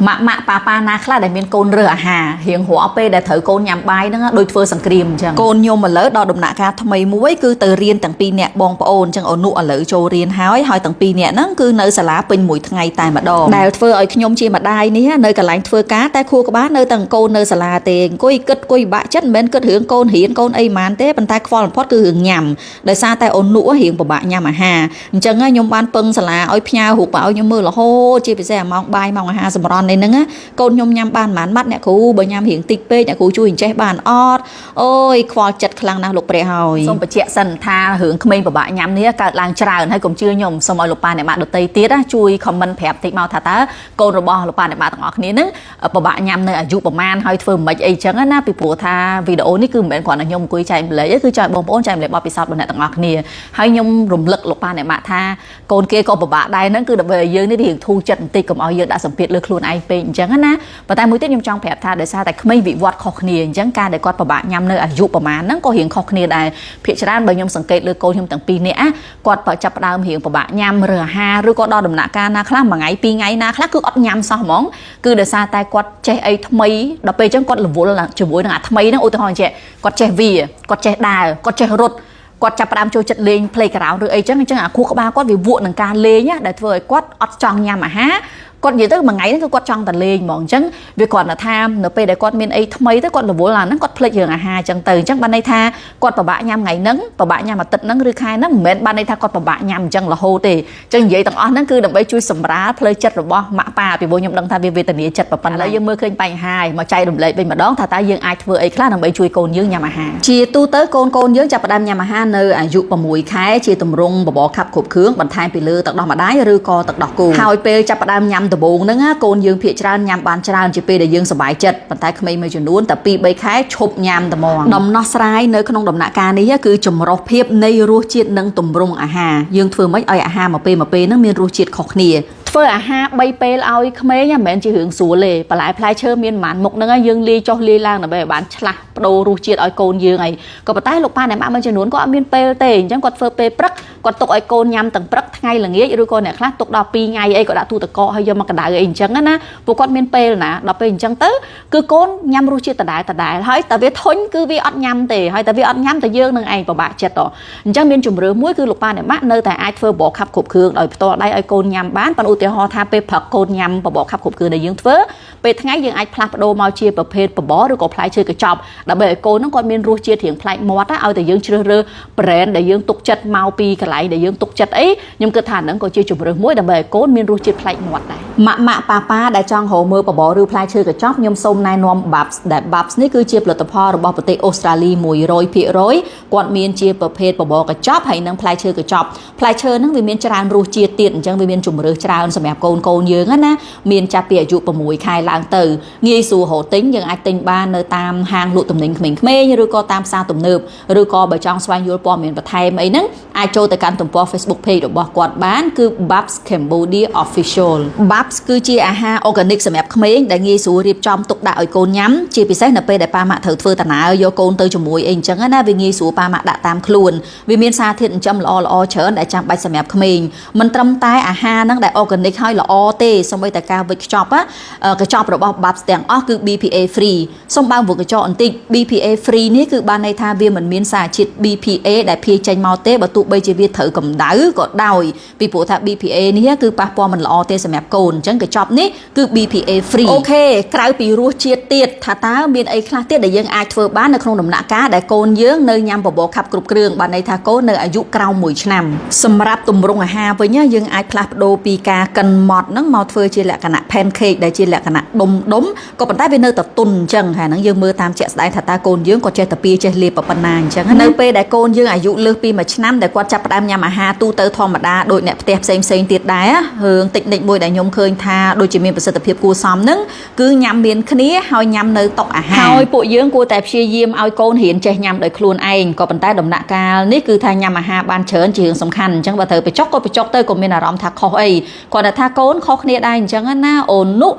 ម៉ាក់ប៉ាប៉ាណាខ្លះដែលមានកូនរើអាហាររៀងរកពេលដែលត្រូវកូនញ៉ាំបាយហ្នឹងដូចធ្វើសង្គ្រាមអញ្ចឹងកូនខ្ញុំឥឡូវដល់ដំណាក់កាលថ្មីមួយគឺទៅរៀនទាំងពីរនាក់បងប្អូនអញ្ចឹងអូនុឥឡូវចូលរៀនហើយទាំងពីរនាក់ហ្នឹងគឺនៅសាលាពេញមួយថ្ងៃតែម្ដងដែលធ្វើឲ្យខ្ញុំជាម្ដាយនេះនៅកន្លែងធ្វើការតែខួរក្បាលនៅទាំងកូននៅសាលាទេអង្គុយគិតគួយបាក់ចិត្តមិនមែនគិតរឿងកូនរៀនកូនអីហ្មងទេប៉ុន្តែខ្វល់បំផុតគឺរឿងញ៉ាំដោយសារតែអូនុរៀងពិបាកញ៉ាំអាហារអញ្ចឹងខ្ញុំបានពឹងសាលាឲ្យផ្ញើរូបមកឲ្យខ្ញុំមើលរហូតជាពិសេសម៉ោងបាយម៉ោងអាហារសម្រន់នេះហ្នឹងកូនខ្ញុំញ៉ាំបានប៉ុន្មានម៉ាត់អ្នកគ្រូបើញ៉ាំរៀងតិចពេកអ្នកគ្រូជួយអញ្ចេះបានអត់អូយខ្វល់ចិត្តខ្លាំងណាស់លោកព្រះហើយសូមបញ្ជាក់សិនថារឿងក្មេងពិបាកញ៉ាំនេះកើតឡើងច្រើនហើយកុំជឿខ្ញុំសូមឲ្យលោកប៉ាអ្នកម៉ាក់ដទៃទៀតជួយ comment ប្រាប់តិចមកថាតើកូនរបស់លោកប៉ាអ្នកម៉ាក់ទាំងអស់គ្នានឹងពិបាកញ៉ាំនៅអាយុប្រមាណហើយធ្វើមិនអីចឹងណាពីព្រោះថាវីដេអូនេះគឺមិនមែនគ្រាន់តែខ្ញុំអង្គុយចែកម្លែកទេគឺចង់បងប្អូនចែកម្លែកបទពិសោធន៍របស់អ្នកទាំងអស់គ្នាហើយខ្ញុំរំលឹកលោកប៉ាអ្នកម៉ាក់ថាកូនគេក៏ពិបាកដែរហ្នឹងគឺដើម្បីឲ្យយើងនេះរៀងធូរចិត្តបន្តិចកុំឲ្យយើងដាក់សម្ពាធលើខ្លួនឯងពេកអញ្ចឹងណាប៉ុន្តែមួយទៀតខ្ញុំចង់ប្រាប់ថាដោយសារតែក្មេងវិវត្តខុសគ្នាអញ្ចឹងការដែលគាត់ពិបាកញ៉ាំនៅអាយុប្រមាណហ្នឹងក៏រៀងខុសគ្នាដែរភាគច្រើនបើខ្ញុំសង្កេតលើកូនខ្ញុំទាំងពីរនាក់គាត់ចាប់ផ្ដើមរៀងពិបាកញ៉ាំរើអាហារឬក៏ដល់ដំណាក់កាលណាខ្លះមួយថ្ងៃពីរថ្ងៃណាខ្លះគឺអត់ញ៉ាំសោះហ្មងគឺដោយសារតែគាត់ចេះអីថ្មីដល់ពេលអញ្ចឹងគាត់រវល់ជាមួយនឹងអាថ្មីហ្នឹងឧទាហរណ៍អញ្ចឹងគាត់ចេះវាគាត់ចេះដើរគាត់ចេះរត់គាត់ចាប់ផ្ដើមចូលចិត្តលេង playground ឬអីចឹងអាខួរក្បាលគាត់វាវក់នឹងការលេងដែលធ្វើឲ្យគាត់អត់ចង់ញ៉ាំអាហារគាត់និយាយទៅមួយថ្ងៃហ្នឹងគឺគាត់ចង់តែលេងហ្មងអញ្ចឹងវាគាត់ថានៅពេលដែលគាត់មានអីថ្មីទៅគាត់រវល់អាហ្នឹងគាត់ភ្លេចរឿងអាហារអញ្ចឹងទៅអញ្ចឹងបានន័យថាគាត់ពិបាកញ៉ាំថ្ងៃហ្នឹងពិបាកញ៉ាំអាទិត្យហ្នឹងឬខែហ្នឹងមិនមែនបានន័យថាគាត់ពិបាកញ៉ាំអញ្ចឹងរហូតទេអញ្ចឹងនិយាយទាំងអស់ហ្នឹងគឺដើម្បីជួយសម្រាលផ្លូវចិត្តរបស់ម៉ាក់ប៉ាពីព្រោះខ្ញុំដឹងថាវាវេទនាចិត្តប៉ុណ្ណឹងយើងមើលឃើញបញ្ហាមកចែករំលែកវិញម្ដងថាតើយើងអាចធ្វើអីខ្លះដើម្បីជួយកូនយើងញ៉ាំអាហារជាទូទៅកូនយើងចាប់ផ្ដើមញ៉ាំអាហារនៅអាយុ6ខែជាទម្រង់បបរខាប់គ្រប់គ្រឿងបន្ថែមពីលើទឹកដោះម្ដាយឬក៏ទឹកដោះគោហើយពេលចាប់ផ្ដើមញ៉ាំដំបូងហ្នឹងកូនយើងភាគច្រើនញ៉ាំបានច្រើនជាពេលដែលយើងសប្បាយចិត្តប៉ុន្តែក្មេងមួយចំនួនតែ2 3ខែឈប់ញ៉ាំតែហ្មងដំណោះស្រាយនៅក្នុងដំណាក់កាលនេះគឺចម្រុះភាពនៃរសជាតិនិងទម្រង់អាហារយើងធ្វើម៉េចឲ្យអាហារមួយពេលហ្នឹងមានរសជាតិខុសគ្នាធ្វើអាហារ3ពេលឲ្យក្មេងមិនមែនជារឿងស្រួលទេបន្លែផ្លែឈើមានប៉ុន្មានមុខហ្នឹងយើងលាយចុះលាយឡើងដើម្បីឲ្យបានឆ្លាស់បដូររសជាតិឲ្យកូនយើងហើយក៏ប៉ុន្តែលោកប៉ាអ្នកម៉ាក់មួយចំនួនក៏អត់មានពេលទេអញ្ចឹងគាត់ធ្វើពេលព្រឹកគាត់ទុកឲ្យកូនញ៉ាំទាំងព្រឹកថ្ងៃល្ងាចឬក៏អ្នកខ្លះទុកដល់2ថ្ងៃអីក៏ដាក់ទូទឹកកកហើយយកមកកដៅអីអញ្ចឹងណាពួកគាត់មានពេលណាដល់ពេលអញ្ចឹងទៅគឺកូនញ៉ាំរសជាតិដដែលហើយតែវាធុញគឺវាអត់ញ៉ាំទេហើយតែវាអត់ញ៉ាំតែយើងនឹងឯងពិបាកចិត្តអញ្ចឹងមានជំរឿមួយគឺលោកប៉ាអ្នកម៉ាក់នៅតែអាចធ្វើបបរខាប់គ្រប់គ្រឿងដោយផ្ទាល់ដៃឲ្យកូនញ៉ាំបានប៉ុន្តែឧទាហរណ៍ថាពេលព្រឹកកូនញ៉ាំបបរខាប់គ្រប់គ្រឿងដែលយើងធ្វើពេលថ្ងៃយើងអាចផ្លាស់ប្ដូរមកជាប្រភេទបបរឬក៏ផ្លែឈើកញ្ចប់ដើម្បីឲ្យកូនហ្នឹងគាត់មានរសជាតិរៀងប្លែកមាត់ឲ្យតែយើងជ្រើសរើស brand ដែលយើងទុកចិត្តមកពីកន្លែងដែលយើងទុកចិត្តអីខ្ញុំគិតថាហ្នឹងក៏ជាជំរឿមួយដើម្បីឲ្យកូនមានរសជាតិប្លែកមាត់ដែរម៉ាក់ប៉ាដែលចង់រកមើលបបរឬផ្លែឈើកញ្ចប់ខ្ញុំសូមណែនាំ Babs ដែល Babs នេះគឺជាផលិតផលរបស់ប្រទេសអូស្ត្រាលី 100% គាត់មានជាប្រភេទបបរកញ្ចប់ហើយនិងផ្លែឈើកញ្ចប់ផ្លែឈើហ្នឹងវាមានច្រើនរសជាតិទៀតអញ្ចឹងវាមានជំរឿច្រើនសម្រាប់កូនយើងណាមានចាប់ពីអាយុ6ខែឡើងទៅងាយស្រួលរកទិញយើងអាចទិញបាននៅតាមហាងលក់ទំនិញក្មេងៗឬក៏តាមផ្សារទំនើបឬក៏បើចង់ស្វែងយល់ព័ត៌មានបន្ថែមអីហ្នឹងអាចចូលទៅកាន់ទំព័រ Facebook page របស់គាត់បានគឺ Babs Cambodia Official Babs គឺជាអាហារ organic សម្រាប់ក្មេងដែលងាយស្រួលរៀបចំទុកដាក់ឲ្យកូនញ៉ាំជាពិសេសនៅពេលដែលប៉ាម៉ាក់ត្រូវធ្វើដំណើរយកកូនទៅជាមួយអីអញ្ចឹងណាវាងាយស្រួលប៉ាម៉ាក់ដាក់តាមខ្លួនវាមានសារធាតុចិញ្ចឹមល្អច្រើនដែលចាំបាច់សម្រាប់ក្មេងមិនត្រឹមតែអាហារហ្នឹងដែល organic ហើយល្អទេសូម្បីតែការវេចខ្ចប់កញ្ចប់របស់ Babs ទាំងអស់គឺ BPA free សូមបើកវងកញ្ចក់បន្តិច BPA free នេះគឺបានន័យថាវាមិនមានសារជាតិ BPA ដែលភាយចេញមកទេបើទោះបីជាវាត្រូវកម្ដៅក៏ដោយពីព្រោះថា BPA នេះគឺប៉ះពាល់មិនល្អទេសម្រាប់កូនអញ្ចឹងកញ្ចប់នេះគឺ BPA free អូខេក្រៅពីរសជាតិទៀតថាតើមានអីខ្លះទៀតដែលយើងអាចធ្វើបាននៅក្នុងដំណាក់កាលដែលកូនយើងនៅញ៉ាំបបរខាប់គ្រប់គ្រឿងបានន័យថាកូននៅអាយុក្រោម1ឆ្នាំសម្រាប់ទម្រង់អាហារវិញយើងអាចផ្លាស់ប្ដូរពីការកិនម៉ត់ហ្នឹងមកធ្វើជាលក្ខណៈ pancake ដែលជាលក្ខណៈដុំក៏ប៉ុន្តែវានៅតែទន់អញ្ចឹងហើយហ្នឹងយើងមើលតាមជាក់ស្ដែងថាតើកូនយើងគាត់ចេះតែពីចេះលេបប៉ុណ្ណាអញ្ចឹងនៅពេលដែលកូនយើងអាយុលើសពី1ឆ្នាំដែលគាត់ចាប់ផ្ដើមញ៉ាំអាហារទូទៅធម្មតាដូចអ្នកផ្ទះផ្សេងទៀតដែររឿងតិចនិចមួយដែលខ្ញុំឃើញថាដូចជាមានប្រសិទ្ធភាពគួរសមហ្នឹងគឺញ៉ាំមានគ្នាហើយញ៉ាំនៅតុអាហារហើយពួកយើងគួរតែព្យាយាមឲ្យកូនរៀនចេះញ៉ាំដោយខ្លួនឯងក៏ប៉ុន្តែដំណាក់កាលនេះគឺថាញ៉ាំអាហារបានច្រើនជារឿងសំខាន់អញ្ចឹងបើត្រូវបញ្ចុកក៏បញ្ចុកទៅក៏មានអារម្មណ៍ថាខុសអីគាត់ថាកូនខុសគ្នាដែរអញ្ចឹងណាអូននោះ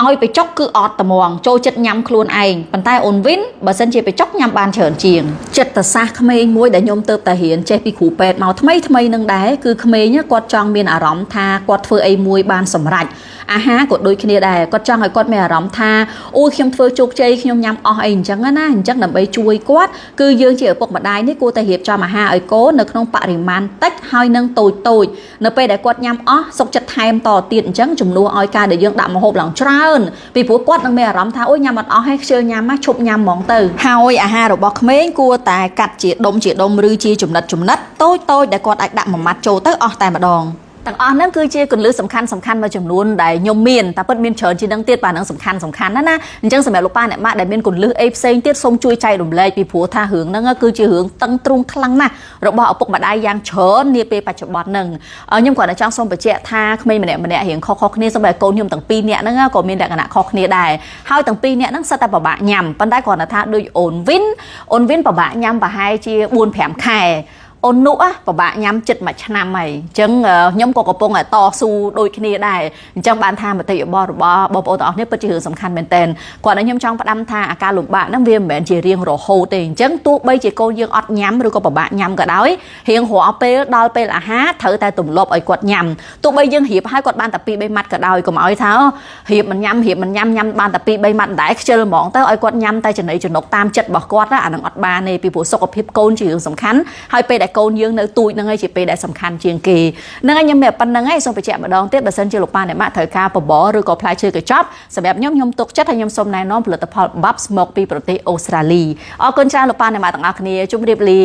ឲ្យបិចុកគឺអត់ត្មងចូលចិត្តញ៉ាំខ្លួនឯងប៉ុន្តែអូនវិញបើសិនជាបិចុកញ៉ាំបានច្រើនជាងចិត្តសាស្ត្រក្មេងមួយដែលខ្ញុំទៅតែរៀនចេះពីគ្រូពេទ្យមកថ្មីនឹងដែរគឺក្មេងគាត់ចង់មានអារម្មណ៍ថាគាត់ធ្វើអីមួយបានសម្រេចអាហារក៏ដូចគ្នាដែរគាត់ចង់ឲ្យគាត់មានអារម្មណ៍ថាអូខ្ញុំធ្វើជោគជ័យខ្ញុំញ៉ាំអស់អីអញ្ចឹងណាអញ្ចឹងដើម្បីជួយគាត់គឺយើងជាឪពុកម្ដាយនេះគួរតែរៀបចំអាហារឲ្យកូននៅក្នុងបរិមាណតិចហើយនឹងតូចនៅពេលដែលគាត់ញ៉ាំអស់សុខចិត្តថែមតទៀតអញ្ចឹងជំនួសឲ្យការដែលយើងដាក់ម្ហូបឡើងច្រើនពីព្រោះគាត់នឹងមានអារម្មណ៍ថាអូយញ៉ាំអត់អស់ហើយខ្ជិលញ៉ាំមកឈប់ញ៉ាំហ្មងទៅហើយអាហាររបស់ក្មេងគួរតែកាត់ជាដុំឬជាចំណិតតូចដែលគាត់អាចដាក់មួយម៉ាត់ចូលទៅអស់តែម្ដងទាំងអស់ហ្នឹងគឺជាគន្លឹះសំខាន់មួយចំនួនដែលខ្ញុំមានតែពិតមានច្រើនជាងហ្នឹងទៀតបាទហ្នឹងសំខាន់ណាអញ្ចឹងសម្រាប់លោកប៉ាអ្នកម៉ាក់ដែលមានគន្លឹះអីផ្សេងទៀតសូមជួយចែករំលែកពីព្រោះថារឿងហ្នឹងគឺជារឿងតឹងទ្រូងខ្លាំងណាស់របស់ឪពុកម្ដាយយ៉ាងច្រើននាពេលបច្ចុប្បន្នហ្នឹងខ្ញុំគាត់តែចង់សូមបញ្ជាក់ថាក្មេងម្នាក់រៀងខុសគ្នាសម្រាប់កូនខ្ញុំទាំងពីរនាក់ហ្នឹងក៏មានលក្ខណៈខុសគ្នាដែរហើយទាំងពីរនាក់ហ្នឹងសិតតែពិបាកញ៉ាំប៉ុន្តែគាត់ថាដូចអូនវិនពិបាកញ៉ាំប្រហែលជា 4-5 ខែអូននោះពិបាកញ៉ាំចិត្តមួយឆ្នាំហើយអញ្ចឹងខ្ញុំក៏កំពុងតែតស៊ូដូចគ្នាដែរអញ្ចឹងបានថាមតិយោបល់របស់បងប្អូនទាំងអស់គ្នាពិតជារឿងសំខាន់មែនទែនគាត់ឲ្យខ្ញុំចង់ផ្ដាំថាអាការលំបាកហ្នឹងវាមិនមែនជារៀងរហូតទេអញ្ចឹងទោះបីជាកូនយើងអត់ញ៉ាំឬក៏ពិបាកញ៉ាំក៏ដោយរៀងរាល់ពេលដល់ពេលអាហារត្រូវតែទម្លាប់ឲ្យគាត់ញ៉ាំទោះបីយើងរៀបឲ្យគាត់បានតែ 2-3 ម៉ាត់ក៏ដោយកុំឲ្យថារៀបមិនញ៉ាំបានតែ 2-3 ម៉ាត់ដែរខ្ជិលហ្មងទៅឲ្យគាត់ញ៉ាំតែចំណីចំណុកតាមចិត្តរបស់គាត់អានឹងអត់បានទេពីព្រោះសុខភាពកូនជារឿងសំខាន់ហើយពេលដែលកូនយើងនៅទូចហ្នឹងឯងជាពេលដែលសំខាន់ជាងគេហ្នឹងហើយខ្ញុំមានប៉ុណ្្នឹងឯងសូមបញ្ជាក់ម្ដងទៀតបើសិនជាលោកប៉ាអ្នកម៉ាក់ត្រូវការបបរឬក៏ផ្លែឈើកញ្ចប់សម្រាប់ខ្ញុំទុកចិត្តហើយខ្ញុំសូមណែនាំផលិតផល Bubs មកពីប្រទេសអូស្ត្រាលីអរគុណច្រើនលោកប៉ាអ្នកម៉ាក់ទាំងអស់គ្នាជម្រាបលា